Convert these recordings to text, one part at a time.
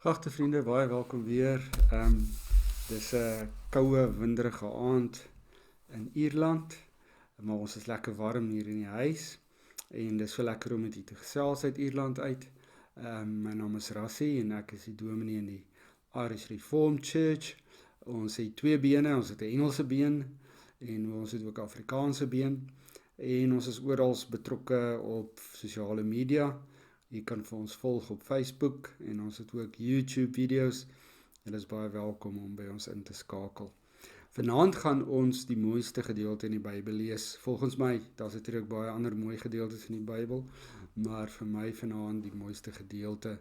Geagte vriende, baie welkom weer. Dis 'n koue, winderige aand in Ierland, maar ons is lekker warm hier in die huis en dis so lekker om met u te gesels uit Ierland uit. My naam is Rassie en ek is die dominee in die Irish Reformed Church. Ons het twee bene, ons het 'n Engelse been en ons het ook 'n Afrikaanse been en ons is oral betrokke op sosiale media. Jy kan vir ons volg op Facebook en ons het ook YouTube video's. Julle is baie welkom om by ons in te skakel. Vanaand gaan ons die mooiste gedeelte in die Bybel lees. Volgens my, daar's natuurlik baie ander mooi gedeeltes in die Bybel, maar vir my vanaand die mooiste gedeelte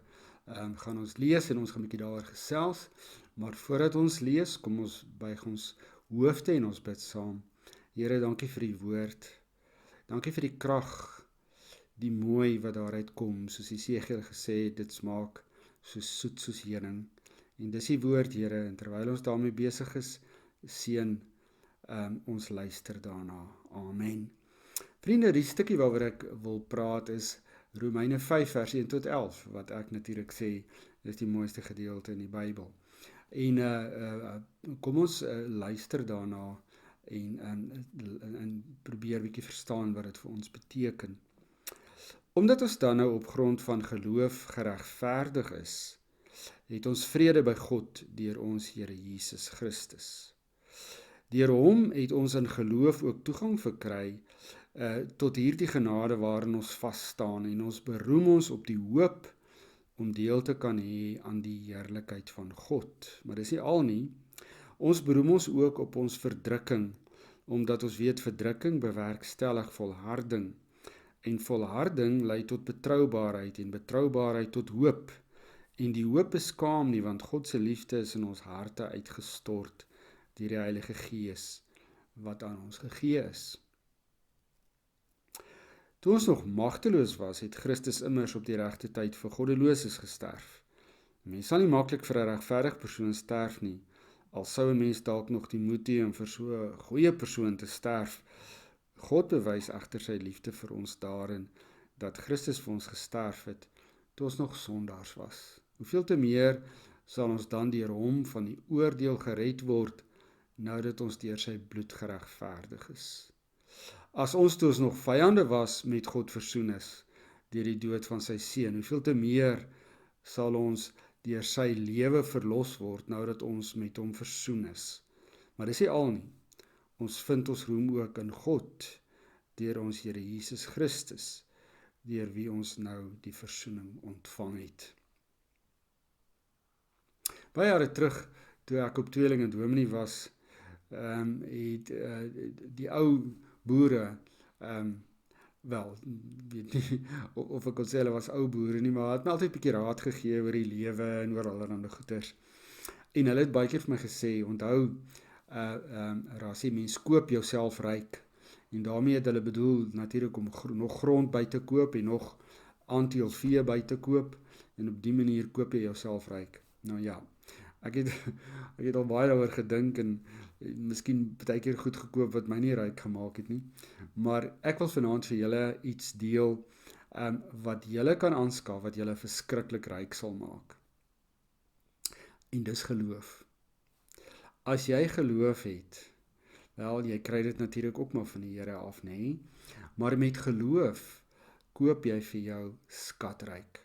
gaan ons lees en ons gaan 'n bietjie daaroor gesels. Maar voordat ons lees, kom ons buig ons hoofde en ons bid saam. Here, dankie vir die woord. Dankie vir die krag, die mooi wat daaruit kom, soos Jesegiel gesê het, dit smaak so soet soos heuning. En dis die woord, Here, en terwyl ons daarmee besig is, seën ons luister daarna. Amen. Vriende, die stukkie waaroor ek wil praat is Romeine 5 vers 1 tot 11, wat ek natuurlik sê is die mooiste gedeelte in die Bybel. En kom ons luister daarna en probeer 'n bietjie verstaan wat dit vir ons beteken. Omdat ons dan nou op grond van geloof geregverdig is, het ons vrede by God deur ons Here Jesus Christus. Deur hom het ons in geloof ook toegang verkry tot hierdie genade waarin ons vas staan en ons beroem ons op die hoop om deel te kan hê aan die heerlikheid van God. Maar dis nie al nie. Ons beroem ons ook op ons verdrukking, omdat ons weet verdrukking bewerkstellig volharding. En volharding lei tot betroubaarheid en betroubaarheid tot hoop. En die hoop beskaam nie, want God se liefde is in ons harte uitgestort deur die Heilige Gees wat aan ons gegee is. Toe ons nog magteloos was, het Christus immers op die regte tyd vir goddeloses gesterf. Mens sal nie maklik vir 'n regverdige persoon sterf nie, al sou 'n mens dalk nog die moed hê om vir so 'n goeie persoon te sterf. God bewys egter sy liefde vir ons daarin, dat Christus vir ons gesterf het, toe ons nog sondaars was. Hoeveel te meer sal ons dan deur hom van die oordeel gered word, nou dat ons deur sy bloed geregverdig is. As ons toe ons nog vyande was met God versoen is, deur die dood van sy seun, hoeveel te meer sal ons deur sy lewe verlos word, nou dat ons met hom versoen is. Maar dis nie al nie. Ons vind ons roem ook in God, deur ons Here Jesus Christus, deur wie ons nou die versoening ontvang het. Baie jare terug, toe ek op tweeling en dominee was, het die ou boere, wel, weet nie of ek kon sê hulle was ou boere nie, maar het my altyd 'n bietjie raad gegee oor die lewe en oor allerlei goeters. En hulle het baie keer vir my gesê, onthou, Rassie, mens koop jouself ryk. En daarmee het hulle bedoel natuurlik om nog grond by te koop en nog aandeel vee by te koop, en op die manier koop jy jouself ryk. Nou ja, ek het al baie daaroor gedink en miskien baie keer goed gekoop wat my nie ryk gemaak het nie. Maar ek wil vanaand vir julle iets deel wat julle kan aanskaf, wat julle verskriklik ryk sal maak. En dis geloof. As jy geloof het, wel, jy kry dit natuurlik ook maar van die Here af, nê? Maar met geloof koop jy vir jou skatryk.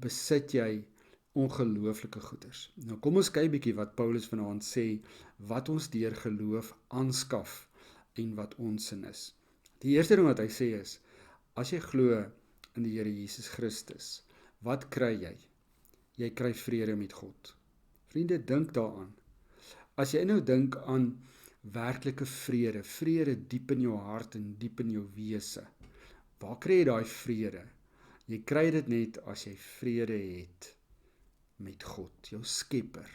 Besit jy ongelooflike goeders. Nou kom ons kyk bietjie wat Paulus vanaand sê, wat ons deur geloof aanskaf en wat ons sin is. Die eerste ding wat hy sê is, as jy glo in die Here Jesus Christus, wat kry jy? Jy kry vrede met God. Vriende, dink daaraan. As jy nou dink aan werklike vrede, vrede diep in jou hart en diep in jou wese, waar kry jy daai vrede? Jy kry dit net as jy vrede het met God, jou skepper.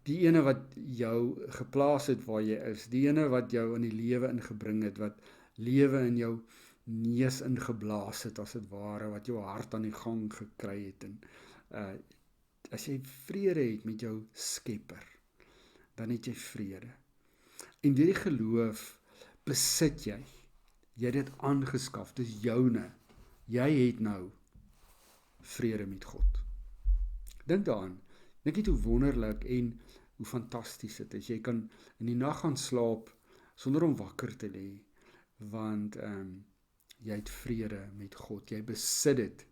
Die ene wat jou geplaas het waar jy is, die ene wat jou in die lewe ingebring het, wat lewe in jou neus ingeblaas het, as dit ware, wat jou hart aan die gang gekry het, en as jy vrede het met jou skepper, dan het jy vrede. En deur die geloof besit jy het dit aangeskaf, dis joune, Jy het nou vrede met God. Dink daaraan. Dink net hoe wonderlik en hoe fantasties dit is. Jy kan in die nag gaan slaap sonder om wakker te lê, want jy het vrede met God. Jy besit dit.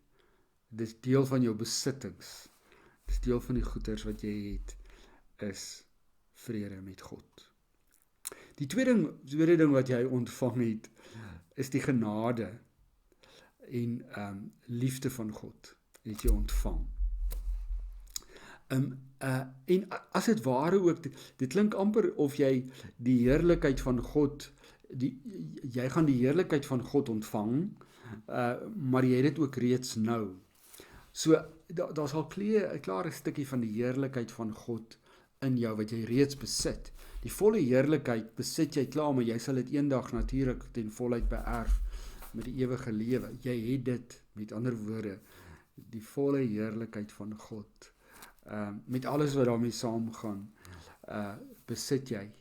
Dit is deel van jou besittings. Dit is deel van die goeders wat jy het, is vrede met God. Die tweede ding wat jy ontvang het, is die genade en liefde van God, het jy ontvang. En as het ware ook, dit klink amper of jy die heerlikheid van God, jy gaan die heerlikheid van God ontvang, maar jy het dit ook reeds nou. So, daar's al klaar 'n stukkie van die heerlikheid van God in jou, wat jy reeds besit. Die volle heerlikheid besit jy klaar, maar jy sal dit eendag natuurlik ten volheid beerf met die ewige lewe. Jy het dit, met ander woorde, die volle heerlikheid van God. Met alles wat daarmee saamgaan, besit jy.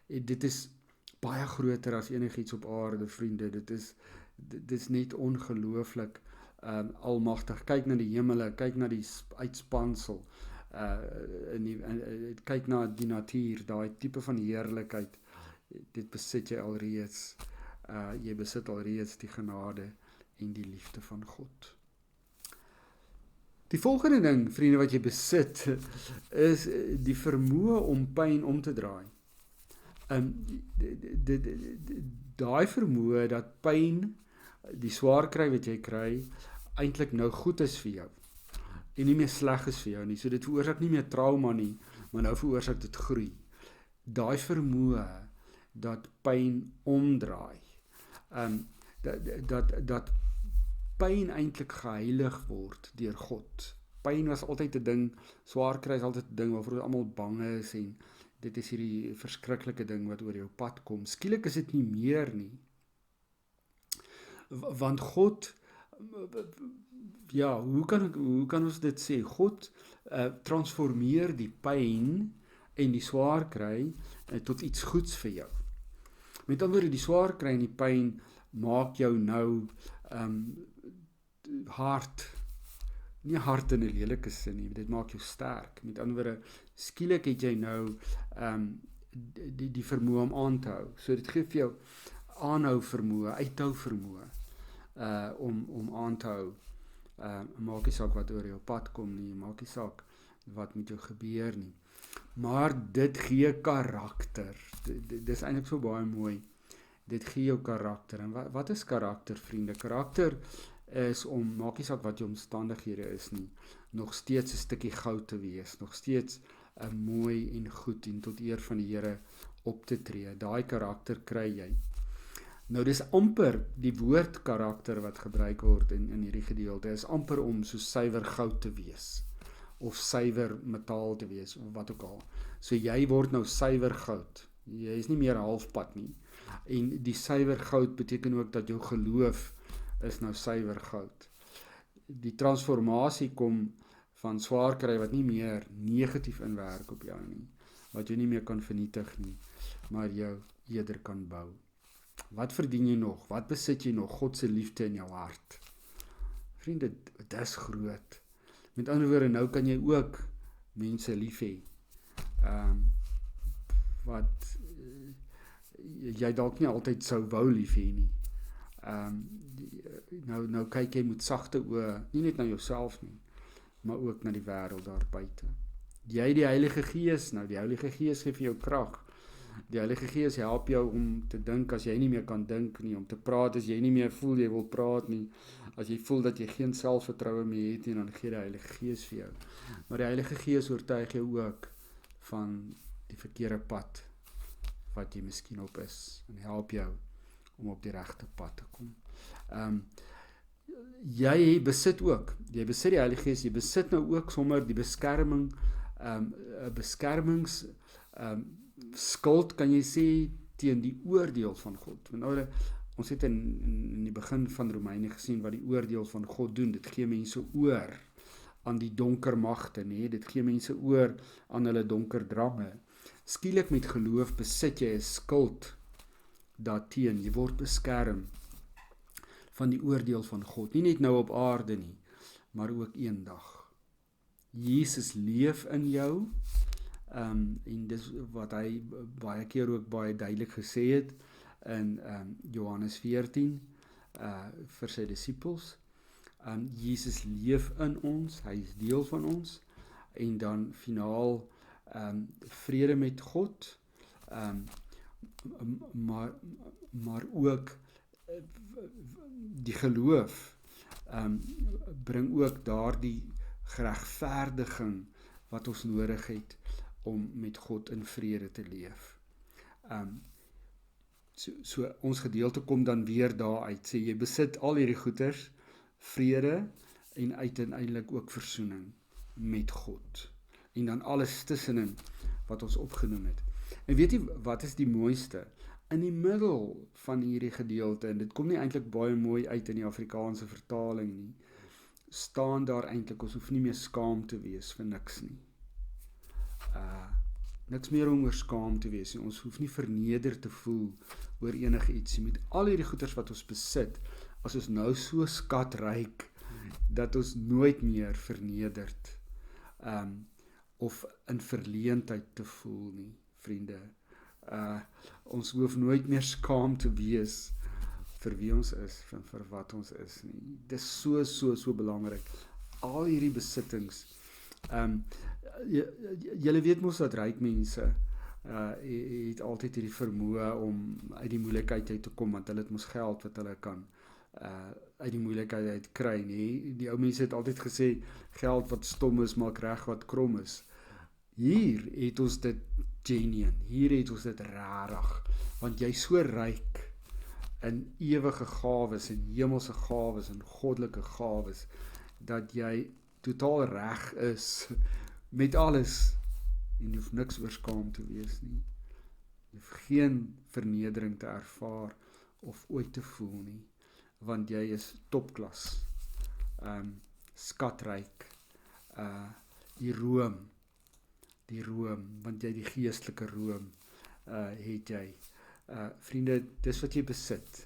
Dit is baie groter as enigiets op aarde, vriende. Dit is net ongelooflik almagtig. Kyk na die hemele, kyk na die uitspansel, kyk na die natuur, daai tipe van heerlikheid, dit besit jy alreeds. Jy besit alreeds die genade en die liefde van God. Die volgende ding, vriende, wat jy besit, is die vermoë om pyn om te draai. Daai vermoë dat pyn, die swaar kry wat jy kry, eintlik nou goed is vir jou. En nie meer sleg is vir jou nie. So dit veroorsaak nie meer trauma nie, maar nou veroorsaak dit groei. Daai vermoë dat pyn omdraai. Dat pyn eintlik geheilig word deur God. Pyn was altyd 'n ding, swaar kry is altyd 'n ding waarvoor almal bang is en dit is hierdie verskriklike ding wat oor jou pad kom. Skielik is dit nie meer nie. Want God, ja, hoe kan ons dit sê? God transformeer die pyn en die swaar kry tot iets goeds vir jou. Met ander woorde, die swaar kry en die pyn maak jou nou hard. Nie hard in 'n lelike sin nie, dit maak jou sterk. Met ander woorde, skielik het jy nou die vermoë om aan te hou. So dit gee vir jou aanhou vermoë, uithou vermoë om aan te hou. Maak nie saak wat oor jou pad kom nie, maak nie saak wat met jou gebeur nie. Maar dit gee karakter. Dit is eintlik so baie mooi. Dit gee jou karakter. En wat is karakter, vriende? Karakter is om, maak nie saak wat jou omstandighede is nie, nog steeds 'n stukkie goud te wees, nog steeds mooi en goed en tot eer van die Here op te tree. Daai karakter kry jy. Nou dis amper die woord karakter wat gebruik word in hierdie gedeelte, is amper om so suiwer goud te wees, of suiwer metaal te wees, of wat ook al. So jy word nou suiwer goud. Jy is nie meer halfpad nie. En die suiwer goud beteken ook dat jou geloof is nou suiwer goud. Die transformasie kom van swaar kry wat nie meer negatief inwerk op jou nie, wat jy nie meer kan vernietig nie, maar jou eerder kan bou. Wat verdien jy nog? Wat besit jy nog? God se liefde in jou hart. Vriende, dit is groot. Met ander woorde, nou kan jy ook mense lief hê. Wat jy dalk nie altyd sou wou lief hê nie. Nou kyk jy met sagte oë, nie net na jouself nie, maar ook na die wêreld daar buite. Jy die Heilige Gees, nou die Heilige Gees gee vir jou krag. Die Heilige Gees help jou om te dink as jy nie meer kan dink nie, om te praat as jy nie meer voel jy wil praat nie, as jy voel dat jy geen selfvertroue meer het nie, dan gee die Heilige Gees vir jou. Maar die Heilige Gees oortuig jou ook van die verkeerde pad wat jy miskien op is, en help jou om op die regte pad te kom. Jy besit die Heilige Gees, jy besit nou ook sommer die beskermings skuld, kan jy sê, teen die oordeel van God. Want ons het in die begin van Romeine gesien wat die oordeel van God doen. Dit gee mense oor aan die donker magte, nee, dit gee mense oor aan hulle donker drange. Skielik met geloof besit jy 'n skuld daarteen, jy word beskerm. van die oordeel van God, nie net nou op aarde nie, maar ook eendag. Jesus leef in jou, en dis wat hy baie keer ook baie duidelik gesê het in Johannes 14 vir sy disippels. Jesus leef in ons, hy is deel van ons, en dan finaal vrede met God, maar ook die geloof bring ook daardie geregverdiging wat ons nodig het om met God in vrede te leef. So ons gedeelte kom dan weer daar uit, sê jy besit al hierdie goeders, vrede en uiteindelik ook versoening met God. En dan alles tussenin wat ons opgenoem het. En weet jy wat is die mooiste? In die middel van hierdie gedeelte, en dit kom nie eintlik baie mooi uit in die Afrikaanse vertaling nie, staan daar eintlik, ons hoef nie meer skaam te wees vir niks nie. Niks meer om oor skaam te wees nie. Ons hoef nie verneder te voel oor enige iets nie. Met al hierdie goeders wat ons besit, as ons nou so skatryk, dat ons nooit meer vernederd of in verleentheid te voel nie, vriende. Ons hoef nooit meer skaam te wees vir wie ons is, vir wat ons is nie. Dit is so belangrik. Al hierdie besittings. Julle weet mos dat ryk mense het altyd hierdie vermoë om uit die moeilikheid uit te kom, want hulle het mos geld wat hulle kan uit die moeilikheid uit kry nie. Die ou mense het altyd gesê, geld wat stom is, maak reg wat krom is. Hier het ons dit genuine, hier het ons dit rarig, want jy so ryk in ewige gawes, en hemelse gawes, en goddelike gawes, dat jy totaal reg is met alles, en jy hoef niks oor skaam te wees nie. Jy hoef geen vernedering te ervaar, of ooit te voel nie, want jy is topklas, skatryk, die room, want jy die geestelike room het jy. Vriende, dis wat jy besit,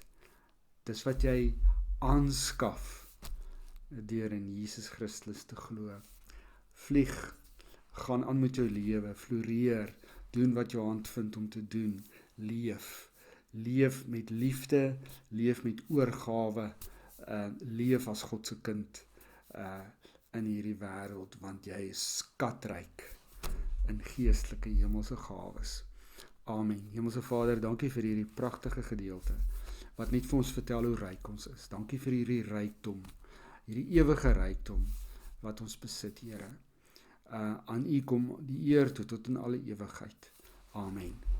dis wat jy aanskaf, deur in Jesus Christus te glo. Vlieg, gaan aan met jou lewe, floreer, doen wat jou hand vind om te doen, leef met liefde, leef met oorgawe, leef as God se kind in hierdie wêreld, want jy is skatryk in geestelike hemelse gawes. Amen. Hemelse Vader, dankie vir hierdie pragtige gedeelte, wat net vir ons vertel hoe ryk ons is. Dankie vir hierdie rykdom, hierdie ewige rykdom, wat ons besit, Here. Aan U kom die eer toe tot in alle ewigheid. Amen.